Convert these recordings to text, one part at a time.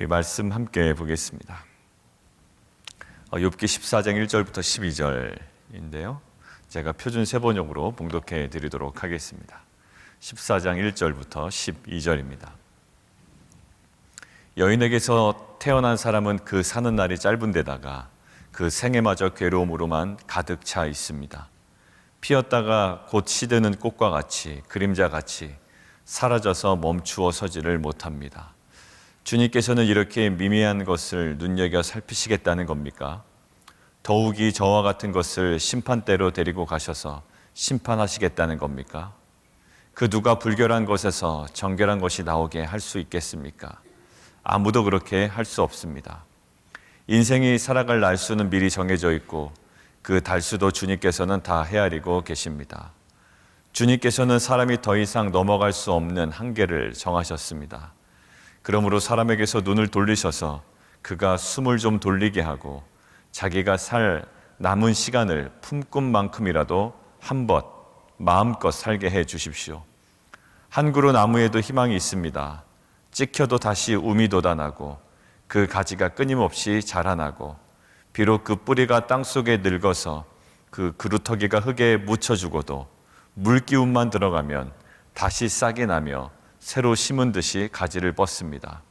우리 말씀 함께 보겠습니다. 욥기 14장 1절부터 12절인데요. 제가 표준 세번역으로 봉독해 드리도록 하겠습니다. 14장 1절부터 12절입니다. 여인에게서 태어난 사람은 그 사는 날이 짧은 데다가 그 생애마저 괴로움으로만 가득 차 있습니다. 피었다가 곧 시드는 꽃과 같이 그림자같이 사라져서 멈추어 서지를 못합니다. 주님께서는 이렇게 미미한 것을 눈여겨 살피시겠다는 겁니까? 더욱이 저와 같은 것을 심판대로 데리고 가셔서 심판하시겠다는 겁니까? 그 누가 불결한 것에서 정결한 것이 나오게 할 수 있겠습니까? 아무도 그렇게 할 수 없습니다. 인생이 살아갈 날수는 미리 정해져 있고 그 달수도 주님께서는 다 헤아리고 계십니다. 주님께서는 사람이 더 이상 넘어갈 수 없는 한계를 정하셨습니다. 그러므로 사람에게서 눈을 돌리셔서 그가 숨을 좀 돌리게 하고 자기가 살 남은 시간을 품꾼만큼이라도 한벗 마음껏 살게 해 주십시오. 한 그루 나무에도 희망이 있습니다. 찍혀도 다시 움이 돋아나고 그 가지가 끊임없이 자라나고 비록 그 뿌리가 땅속에 늙어서 그 그루터기가 흙에 묻혀 죽어도 물기운만 들어가면 다시 싹이 나며 새로 심은 듯이 가지를 뻗습니다.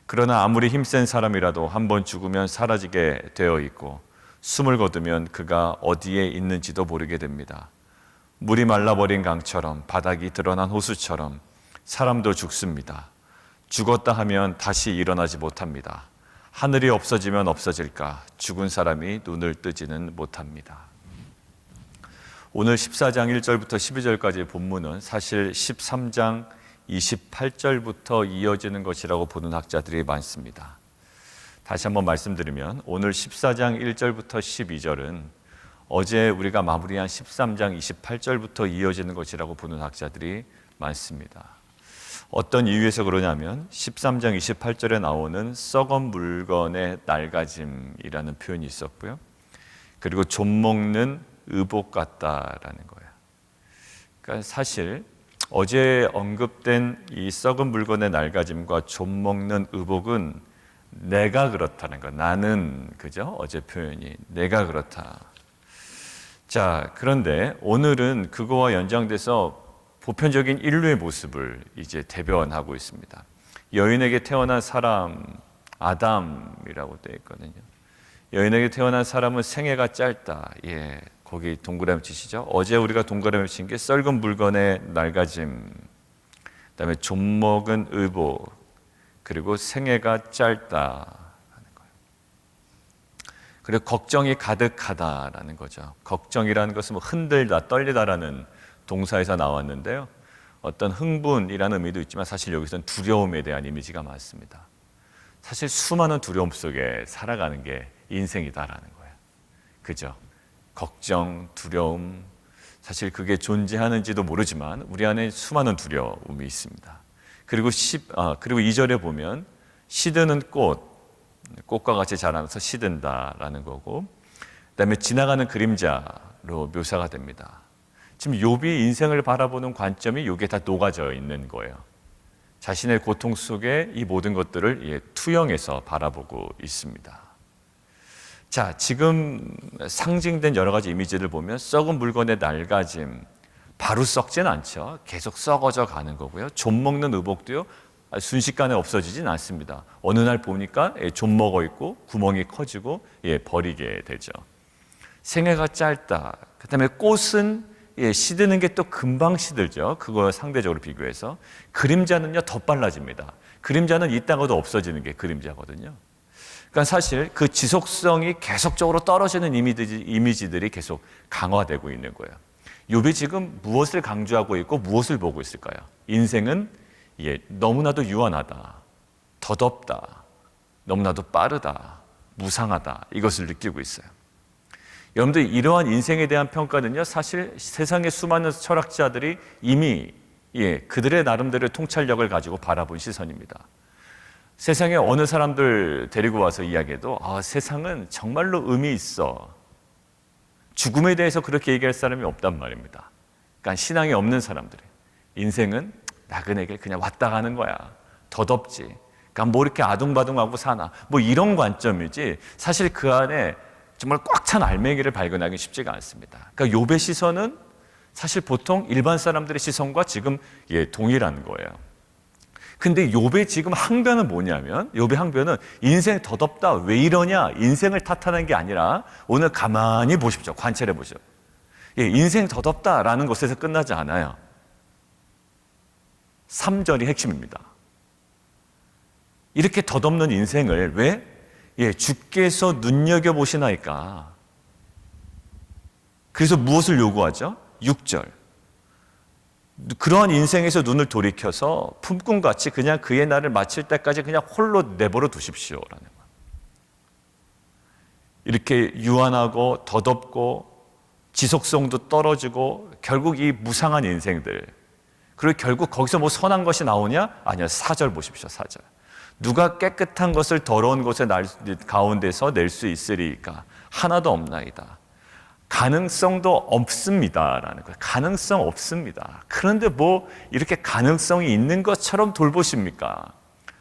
그러나 아무리 힘센 사람이라도 한번 죽으면 사라지게 되어 있고 숨을 거두면 그가 어디에 있는지도 모르게 됩니다. 물이 말라버린 강처럼 바닥이 드러난 호수처럼 사람도 죽습니다. 죽었다 하면 다시 일어나지 못합니다. 하늘이 없어지면 없어질까 죽은 사람이 눈을 뜨지는 못합니다. 오늘 14장 1절부터 12절까지의 본문은 사실 13장 28절부터 이어지는 것이라고 보는 학자들이 많습니다. 다시 한번 말씀드리면 오늘 14장 1절부터 12절은 어제 우리가 마무리한 13장 28절부터 이어지는 것이라고 보는 학자들이 많습니다. 어떤 이유에서 그러냐면 13장 28절에 나오는 썩은 물건의 낡아짐이라는 표현이 있었고요. 그리고 좀 먹는 의복 같다라는 거예요. 그러니까 사실 어제 언급된 이 썩은 물건의 낡아짐과 좀 먹는 의복은 내가 그렇다는 거. 나는, 그죠? 어제 표현이 내가 그렇다. 자, 그런데 오늘은 그거와 연장돼서 보편적인 인류의 모습을 이제 대변하고 있습니다. 여인에게 태어난 사람 아담이라고 되어 있거든요. 여인에게 태어난 사람은 생애가 짧다. 예, 거기 동그라미 치시죠. 어제 우리가 동그라미 친 게 썩은 물건의 낡아짐, 그다음에 좀 먹은 의복, 그리고 생애가 짧다라는 거예요. 그리고 걱정이 가득하다라는 거죠. 걱정이라는 것은 뭐 흔들다, 떨리다라는 동사에서 나왔는데요. 어떤 흥분이라는 의미도 있지만 사실 여기서는 두려움에 대한 이미지가 많습니다. 사실 수많은 두려움 속에 살아가는 게 인생이다라는 거예요. 그죠? 걱정, 두려움, 사실 그게 존재하는지도 모르지만 우리 안에 수많은 두려움이 있습니다. 그리고 2절에 보면 시드는 꽃과 같이 자라면서 시든다라는 거고, 그다음에 지나가는 그림자로 묘사가 됩니다. 지금 욥이 인생을 바라보는 관점이 여기에 다 녹아져 있는 거예요. 자신의 고통 속에 이 모든 것들을 투영해서 바라보고 있습니다. 자, 지금 상징된 여러 가지 이미지를 보면 썩은 물건의 낡아짐, 바로 썩진 않죠. 계속 썩어져 가는 거고요. 좀 먹는 의복도요, 순식간에 없어지진 않습니다. 어느 날 보니까 좀 먹어 있고 구멍이 커지고 버리게 되죠. 생애가 짧다. 그다음에 꽃은 시드는 게 또 금방 시들죠. 그거 상대적으로 비교해서. 그림자는요, 더 빨라집니다. 그림자는 있다가도 없어지는 게 그림자거든요. 그러니까 사실 그 지속성이 계속적으로 떨어지는 이미지들이 계속 강화되고 있는 거예요. 욥이 지금 무엇을 강조하고 있고 무엇을 보고 있을까요? 인생은 너무나도 유한하다, 덧없다, 너무나도 빠르다, 무상하다, 이것을 느끼고 있어요. 여러분들, 이러한 인생에 대한 평가는요, 사실 세상의 수많은 철학자들이 이미 그들의 나름대로의 통찰력을 가지고 바라본 시선입니다. 세상에 어느 사람들 데리고 와서 이야기해도 세상은 정말로 의미 있어, 죽음에 대해서 그렇게 얘기할 사람이 없단 말입니다. 그러니까 신앙이 없는 사람들이 인생은 나그네게 그냥 왔다 가는 거야, 덧없지, 그러니까 뭐 이렇게 아둥바둥하고 사나 뭐 이런 관점이지 사실 그 안에 정말 꽉 찬 알맹이를 발견하기 쉽지가 않습니다. 그러니까 욥의 시선은 사실 보통 일반 사람들의 시선과 지금 동일한 거예요. 근데 욥의 지금 항변은 뭐냐면, 욥의 항변은 인생 더덥다, 왜 이러냐, 인생을 탓하는 게 아니라 오늘 가만히 보십시오. 관찰해 보십시오. 인생 더덥다라는 것에서 끝나지 않아요. 3절이 핵심입니다. 이렇게 덧없는 인생을 왜? 주께서 눈여겨보시나이까. 그래서 무엇을 요구하죠? 6절. 그러한 인생에서 눈을 돌이켜서 품꾼같이 그냥 그의 날을 마칠 때까지 그냥 홀로 내버려 두십시오라는 거예요. 이렇게 유한하고 덧없고 지속성도 떨어지고 결국 이 무상한 인생들, 그리고 결국 거기서 뭐 선한 것이 나오냐? 아니요. 4절 보십시오. 4절. 누가 깨끗한 것을 더러운 곳의 가운데서 낼 수 있으리까? 하나도 없나이다. 가능성도 없습니다라는 거예요. 가능성 없습니다. 그런데 뭐 이렇게 가능성이 있는 것처럼 돌보십니까?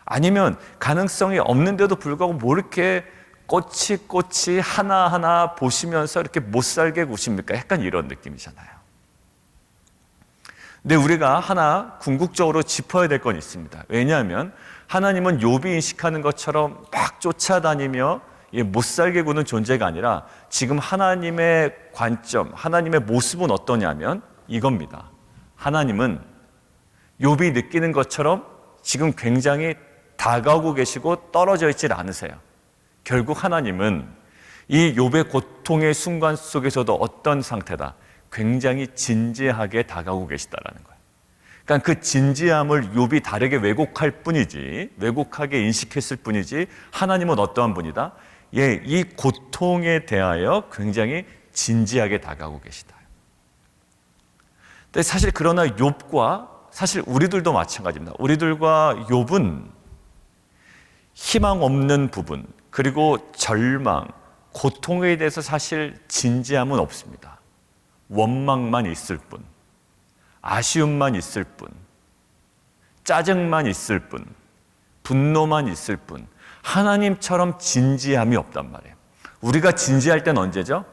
아니면 가능성이 없는데도 불구하고 뭐 이렇게 꼬치꼬치 하나하나 보시면서 이렇게 못 살게 구십니까? 약간 이런 느낌이잖아요. 근데 우리가 하나 궁극적으로 짚어야 될 건 있습니다. 왜냐하면 하나님은 욥이 인식하는 것처럼 막 쫓아다니며 못 살게 구는 존재가 아니라 지금 하나님의 관점, 하나님의 모습은 어떠냐면 이겁니다. 하나님은 욥이 느끼는 것처럼 지금 굉장히 다가오고 계시고 떨어져 있질 않으세요. 결국 하나님은 이 욥의 고통의 순간 속에서도 어떤 상태다? 굉장히 진지하게 다가오고 계시다라는 거예요. 그러니까 그 진지함을 욥이 다르게 왜곡할 뿐이지, 왜곡하게 인식했을 뿐이지, 하나님은 어떠한 분이다? 이 고통에 대하여 굉장히 진지하게 다가오고 계시다. 근데 사실 그러나 욥과 사실 우리들도 마찬가지입니다. 우리들과 욥은 희망 없는 부분, 그리고 절망, 고통에 대해서 사실 진지함은 없습니다. 원망만 있을 뿐, 아쉬움만 있을 뿐, 짜증만 있을 뿐, 분노만 있을 뿐, 하나님처럼 진지함이 없단 말이에요. 우리가 진지할 때는 언제죠?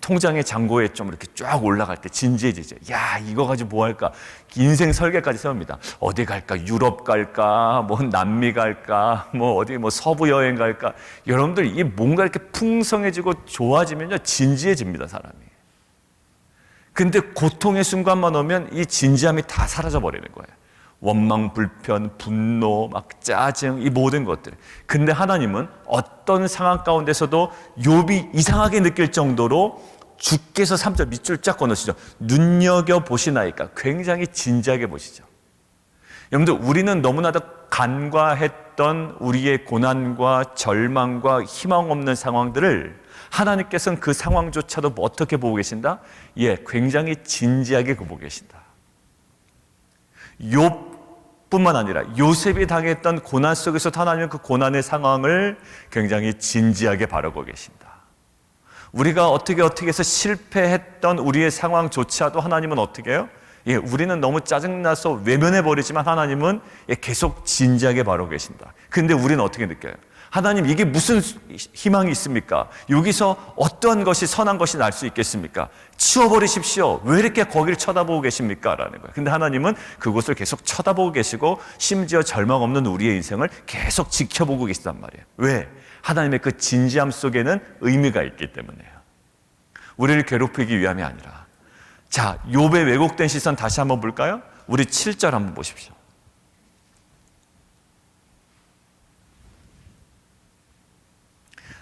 통장의 잔고에 좀 이렇게 쫙 올라갈 때 진지해지죠. 야, 이거 가지고 뭐 할까? 인생 설계까지 세웁니다. 어디 갈까? 유럽 갈까? 뭐 남미 갈까? 뭐 어디 뭐 서부 여행 갈까? 여러분들 이 뭔가 이렇게 풍성해지고 좋아지면요, 진지해집니다, 사람이. 근데 고통의 순간만 오면 이 진지함이 다 사라져 버리는 거예요. 원망, 불편, 분노, 막 짜증, 이 모든 것들. 근데 하나님은 어떤 상황 가운데서도 욥이 이상하게 느낄 정도로 주께서 3절 밑줄 쫙 꺼놓으시죠. 눈여겨보시나이까. 굉장히 진지하게 보시죠. 여러분들, 우리는 너무나도 간과했던 우리의 고난과 절망과 희망 없는 상황들을 하나님께서는 그 상황조차도 어떻게 보고 계신다? 굉장히 진지하게 보고 계신다. 욥뿐만 아니라 요셉이 당했던 고난 속에서도 하나님은 그 고난의 상황을 굉장히 진지하게 바라보고 계신다. 우리가 어떻게 해서 실패했던 우리의 상황조차도 하나님은 어떻게 해요? 우리는 너무 짜증나서 외면해버리지만 하나님은 계속 진지하게 바라보고 계신다. 근데 우리는 어떻게 느껴요? 하나님, 이게 무슨 희망이 있습니까? 여기서 어떠한 것이 선한 것이 날 수 있겠습니까? 치워버리십시오. 왜 이렇게 거기를 쳐다보고 계십니까? 라는 거예요. 근데 하나님은 그곳을 계속 쳐다보고 계시고 심지어 절망 없는 우리의 인생을 계속 지켜보고 계시단 말이에요. 왜? 하나님의 그 진지함 속에는 의미가 있기 때문에요. 우리를 괴롭히기 위함이 아니라. 자, 욥의 왜곡된 시선 다시 한번 볼까요? 우리 7절 한번 보십시오.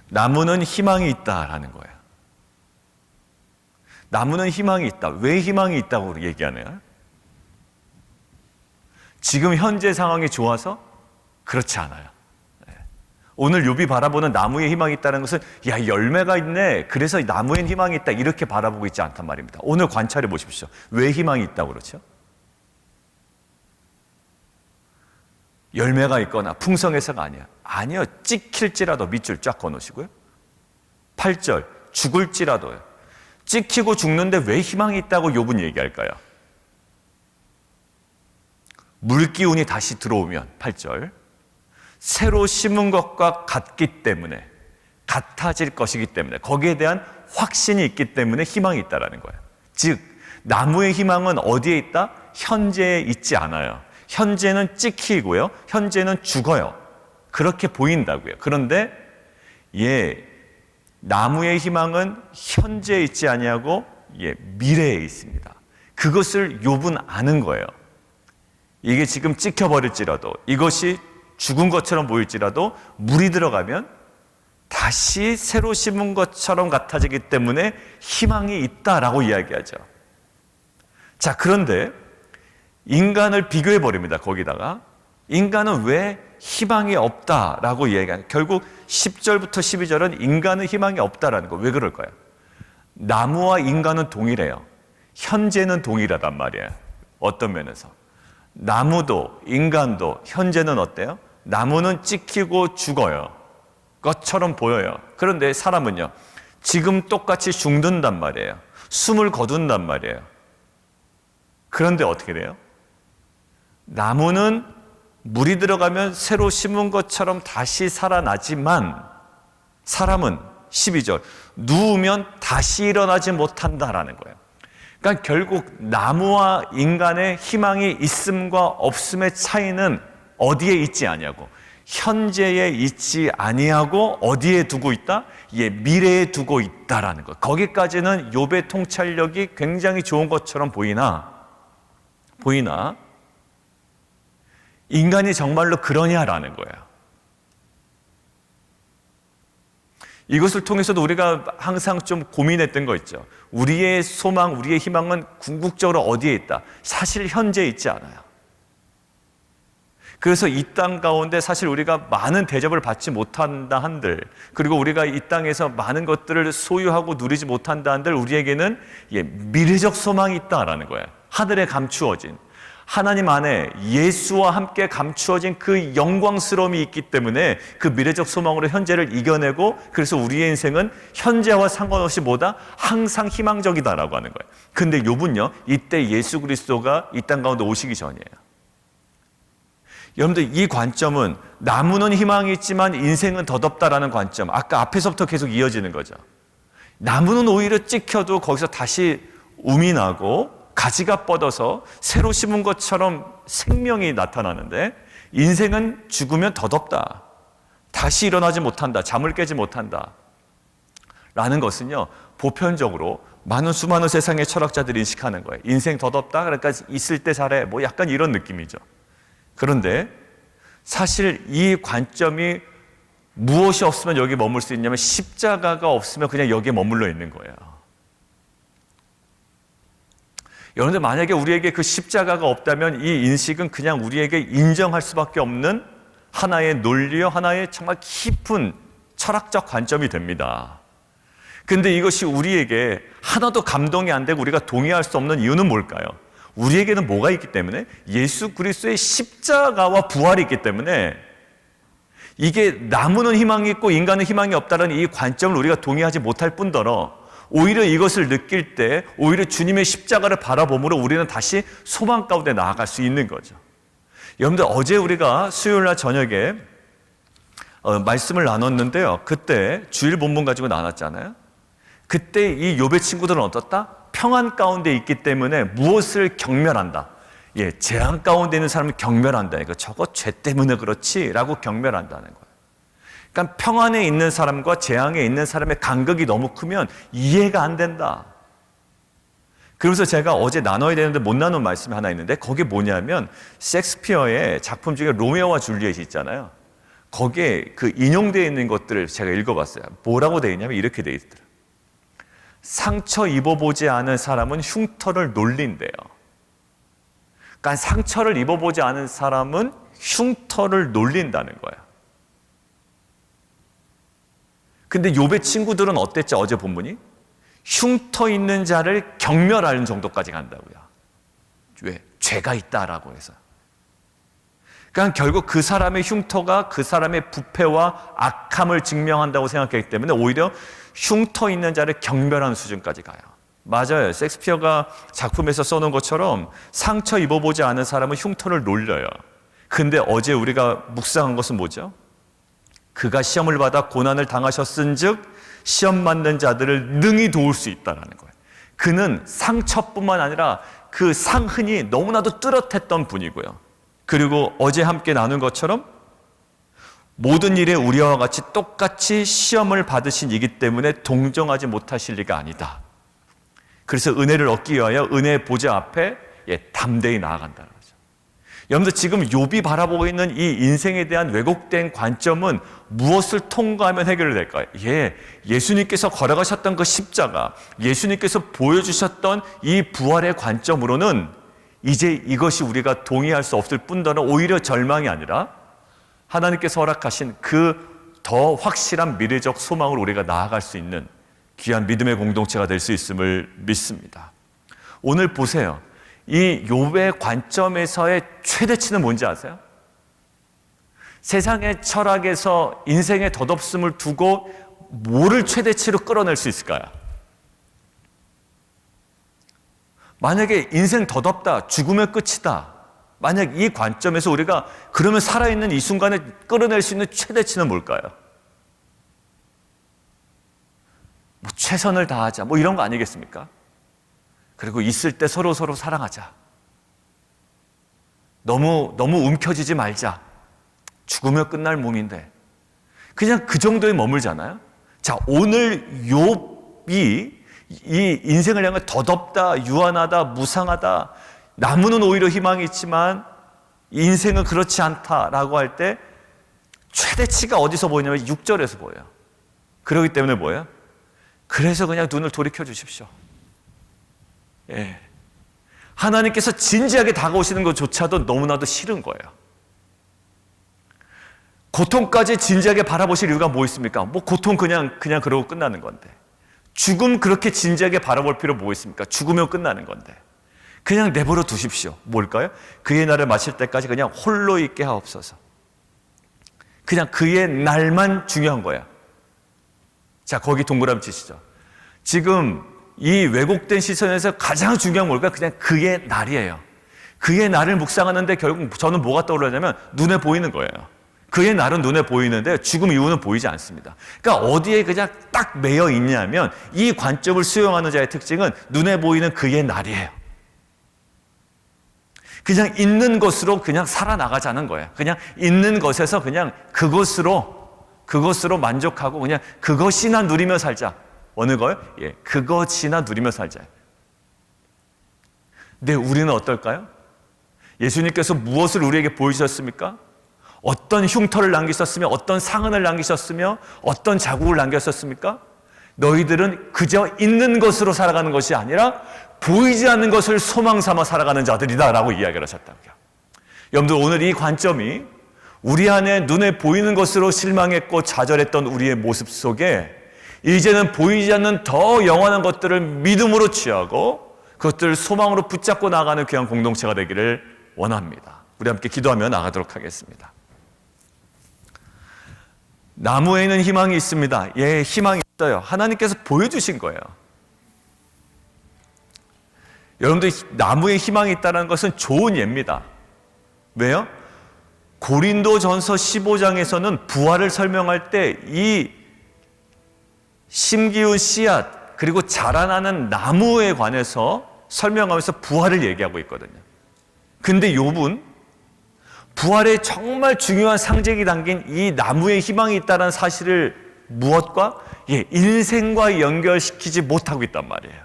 나무는 희망이 있다라는 거예요. 나무는 희망이 있다. 왜 희망이 있다고 얘기하나요? 지금 현재 상황이 좋아서? 그렇지 않아요. 오늘 욥이 바라보는 나무에 희망이 있다는 것은 열매가 있네, 그래서 나무엔 희망이 있다, 이렇게 바라보고 있지 않단 말입니다. 오늘 관찰해 보십시오. 왜 희망이 있다고 그렇죠? 열매가 있거나 풍성해서가 아니요. 찍힐지라도 밑줄 쫙 꺼놓으시고요. 8절, 죽을지라도요. 찍히고 죽는데 왜 희망이 있다고 욥은 얘기할까요? 물기운이 다시 들어오면, 8절, 새로 심은 것과 같기 때문에, 같아질 것이기 때문에, 거기에 대한 확신이 있기 때문에 희망이 있다라는 거예요. 즉 나무의 희망은 어디에 있다? 현재에 있지 않아요. 현재는 찍히고요, 현재는 죽어요. 그렇게 보인다고요. 그런데 나무의 희망은 현재에 있지 아니하고 미래에 있습니다. 그것을 욥은 아는 거예요. 이게 지금 찍혀버릴지라도, 이것이 죽은 것처럼 보일지라도 물이 들어가면 다시 새로 심은 것처럼 같아지기 때문에 희망이 있다라고 이야기하죠. 자, 그런데 인간을 비교해 버립니다. 거기다가 인간은 왜 희망이 없다라고 이야기하는, 결국 10절부터 12절은 인간은 희망이 없다라는 거. 왜 그럴까요? 나무와 인간은 동일해요. 현재는 동일하단 말이에요. 어떤 면에서 나무도 인간도 현재는 어때요? 나무는 찍히고 죽어요. 것처럼 보여요. 그런데 사람은요, 지금 똑같이 죽는단 말이에요. 숨을 거둔단 말이에요. 그런데 어떻게 돼요? 나무는 물이 들어가면 새로 심은 것처럼 다시 살아나지만 사람은 12절 누우면 다시 일어나지 못한다라는 거예요. 그러니까 결국 나무와 인간의 희망이 있음과 없음의 차이는 어디에 있지 아니하고, 현재에 있지 아니하고 어디에 두고 있다? 미래에 두고 있다라는 것. 거기까지는 욥의 통찰력이 굉장히 좋은 것처럼 보이나 인간이 정말로 그러냐라는 거예요. 이것을 통해서도 우리가 항상 좀 고민했던 거 있죠. 우리의 소망, 우리의 희망은 궁극적으로 어디에 있다? 사실 현재에 있지 않아요. 그래서 이 땅 가운데 사실 우리가 많은 대접을 받지 못한다 한들, 그리고 우리가 이 땅에서 많은 것들을 소유하고 누리지 못한다 한들, 우리에게는 미래적 소망이 있다라는 거예요. 하늘에 감추어진, 하나님 안에 예수와 함께 감추어진 그 영광스러움이 있기 때문에 그 미래적 소망으로 현재를 이겨내고, 그래서 우리의 인생은 현재와 상관없이 뭐다? 항상 희망적이다라고 하는 거예요. 근데 욥은요, 이때 예수 그리스도가 이 땅 가운데 오시기 전이에요. 여러분들, 이 관점은 나무는 희망이 있지만 인생은 덧없다라는 관점, 아까 앞에서부터 계속 이어지는 거죠. 나무는 오히려 찍혀도 거기서 다시 움이 나고 가지가 뻗어서 새로 심은 것처럼 생명이 나타나는데, 인생은 죽으면 덧없다, 다시 일어나지 못한다, 잠을 깨지 못한다 라는 것은요, 보편적으로 수많은 세상의 철학자들이 인식하는 거예요. 인생 덧없다, 그러니까 있을 때 잘해, 뭐 약간 이런 느낌이죠. 그런데 사실 이 관점이 무엇이 없으면 여기 머물 수 있냐면, 십자가가 없으면 그냥 여기에 머물러 있는 거예요. 여러분들, 만약에 우리에게 그 십자가가 없다면 이 인식은 그냥 우리에게 인정할 수밖에 없는 하나의 논리요, 하나의 정말 깊은 철학적 관점이 됩니다. 근데 이것이 우리에게 하나도 감동이 안 되고 우리가 동의할 수 없는 이유는 뭘까요? 우리에게는 뭐가 있기 때문에? 예수 그리스도의 십자가와 부활이 있기 때문에, 이게 나무는 희망이 있고 인간은 희망이 없다는 이 관점을 우리가 동의하지 못할 뿐더러, 오히려 이것을 느낄 때 오히려 주님의 십자가를 바라봄으로 우리는 다시 소망 가운데 나아갈 수 있는 거죠. 여러분들, 어제 우리가 수요일날 저녁에 말씀을 나눴는데요, 그때 주일 본문 가지고 나눴잖아요. 그때 이 욥의 친구들은 어떻다? 평안 가운데 있기 때문에 무엇을 경멸한다? 재앙 가운데 있는 사람을 경멸한다. 저거 죄 때문에 그렇지 라고 경멸한다는 거예요. 그러니까 평안에 있는 사람과 재앙에 있는 사람의 간극이 너무 크면 이해가 안 된다. 그래서 제가 어제 나눠야 되는데 못 나눈 말씀이 하나 있는데, 그게 뭐냐면, 셰익스피어의 작품 중에 로미오와 줄리엣이 있잖아요. 거기에 그 인용되어 있는 것들을 제가 읽어봤어요. 뭐라고 되어 있냐면 이렇게 되어 있더라고요. 상처 입어보지 않은 사람은 흉터를 놀린대요. 그러니까 상처를 입어보지 않은 사람은 흉터를 놀린다는 거예요. 근데 욥의 친구들은 어땠죠? 어제 본문이 흉터 있는 자를 경멸하는 정도까지 간다고요. 왜? 죄가 있다라고 해서. 그러니까 결국 그 사람의 흉터가 그 사람의 부패와 악함을 증명한다고 생각했기 때문에 오히려 흉터 있는 자를 경멸하는 수준까지 가요. 맞아요. 셰익스피어가 작품에서 써놓은 것처럼 상처 입어보지 않은 사람은 흉터를 놀려요. 근데 어제 우리가 묵상한 것은 뭐죠? 그가 시험을 받아 고난을 당하셨은즉 시험 받는 자들을 능히 도울 수 있다라는 거예요. 그는 상처뿐만 아니라 그 상흔이 너무나도 뚜렷했던 분이고요. 그리고 어제 함께 나눈 것처럼 모든 일에 우리와 같이 똑같이 시험을 받으신 이기 때문에 동정하지 못하실 리가 아니다. 그래서 은혜를 얻기 위하여 은혜의 보좌 앞에 담대히 나아간다는 거죠. 여러분들 지금 욥이 바라보고 있는 이 인생에 대한 왜곡된 관점은 무엇을 통과하면 해결될까요? 예수님께서 걸어가셨던 그 십자가, 예수님께서 보여주셨던 이 부활의 관점으로는 이제 이것이 우리가 동의할 수 없을 뿐더러 오히려 절망이 아니라 하나님께서 허락하신 그 더 확실한 미래적 소망으로 우리가 나아갈 수 있는 귀한 믿음의 공동체가 될 수 있음을 믿습니다. 오늘 보세요. 이 욥의 관점에서의 최대치는 뭔지 아세요? 세상의 철학에서 인생의 덧없음을 두고 뭐를 최대치로 끌어낼 수 있을까요? 만약에 인생 덧없다, 죽으면 끝이다. 만약 이 관점에서 우리가 그러면 살아있는 이 순간에 끌어낼 수 있는 최대치는 뭘까요? 뭐 최선을 다하자, 뭐 이런 거 아니겠습니까? 그리고 있을 때 서로 사랑하자. 너무 움켜쥐지 말자. 죽으면 끝날 몸인데. 그냥 그 정도에 머물잖아요. 자, 오늘 욥이 이 인생을 향해 덧없다, 유한하다, 무상하다, 나무는 오히려 희망이 있지만 인생은 그렇지 않다라고 할 때 최대치가 어디서 보이냐면 6절에서 보여요. 그렇기 때문에 뭐예요? 그래서 그냥 눈을 돌이켜 주십시오. 하나님께서 진지하게 다가오시는 것조차도 너무나도 싫은 거예요. 고통까지 진지하게 바라보실 이유가 뭐 있습니까? 뭐 고통 그냥 그러고 끝나는 건데. 죽음 그렇게 진지하게 바라볼 필요 뭐 있습니까? 죽으면 끝나는 건데. 그냥 내버려 두십시오. 뭘까요? 그의 날을 마칠 때까지 그냥 홀로 있게 하옵소서. 그냥 그의 날만 중요한 거야. 자, 거기 동그라미 치시죠. 지금 이 왜곡된 시선에서 가장 중요한 뭘까요? 그냥 그의 날이에요. 그의 날을 묵상하는데 결국 저는 뭐가 떠오르냐면 눈에 보이는 거예요. 그의 날은 눈에 보이는데 죽음 이후는 보이지 않습니다. 그러니까 어디에 그냥 딱 매여 있냐면 이 관점을 수용하는 자의 특징은 눈에 보이는 그의 날이에요. 그냥 있는 것으로 그냥 살아나가자는 거예요. 그냥 있는 것에서 그냥 그것으로 만족하고 그냥 그것이나 누리며 살자. 어느 거요? 그것이나 누리며 살자. 근데 우리는 어떨까요? 예수님께서 무엇을 우리에게 보여주셨습니까? 어떤 흉터를 남기셨으며 어떤 상흔을 남기셨으며 어떤 자국을 남겼었습니까? 너희들은 그저 있는 것으로 살아가는 것이 아니라 보이지 않는 것을 소망 삼아 살아가는 자들이다 라고 이야기를 하셨다고요. 여러분들 오늘 이 관점이 우리 안에 눈에 보이는 것으로 실망했고 좌절했던 우리의 모습 속에 이제는 보이지 않는 더 영원한 것들을 믿음으로 취하고 그것들을 소망으로 붙잡고 나아가는 귀한 공동체가 되기를 원합니다. 우리 함께 기도하며 나가도록 하겠습니다. 나무에는 희망이 있습니다. 희망이 있어요. 하나님께서 보여주신 거예요. 여러분들 나무에 희망이 있다는 것은 좋은 예입니다. 왜요? 고린도전서 15장에서는 부활을 설명할 때 이 심기운 씨앗 그리고 자라나는 나무에 관해서 설명하면서 부활을 얘기하고 있거든요. 근데 욥은 부활의 정말 중요한 상징이 담긴 이 나무에 희망이 있다는 사실을 무엇과? 인생과 연결시키지 못하고 있단 말이에요.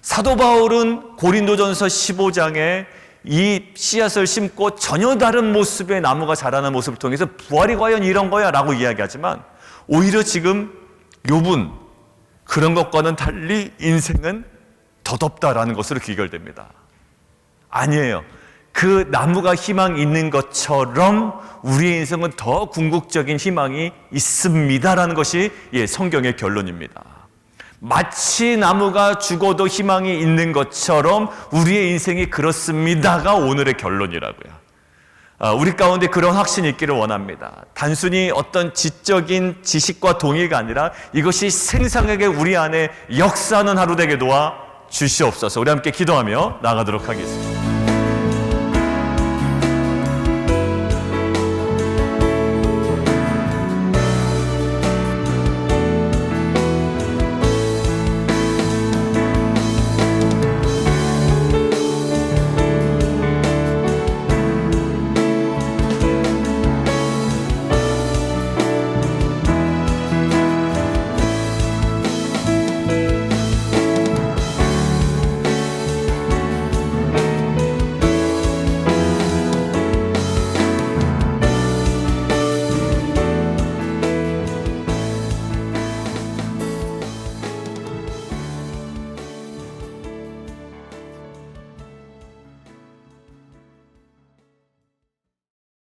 사도 바울은 고린도전서 15장에 이 씨앗을 심고 전혀 다른 모습의 나무가 자라는 모습을 통해서 부활이 과연 이런 거야 라고 이야기하지만 오히려 지금 욥은 그런 것과는 달리 인생은 덧없다라는 것으로 귀결됩니다. 아니에요. 그 나무가 희망이 있는 것처럼 우리의 인생은 더 궁극적인 희망이 있습니다라는 것이 성경의 결론입니다. 마치 나무가 죽어도 희망이 있는 것처럼 우리의 인생이 그렇습니다가 오늘의 결론이라고요. 우리 가운데 그런 확신이 있기를 원합니다. 단순히 어떤 지적인 지식과 동의가 아니라 이것이 생생하게 우리 안에 역사하는 하루 되게 도와 주시옵소서. 우리 함께 기도하며 나가도록 하겠습니다.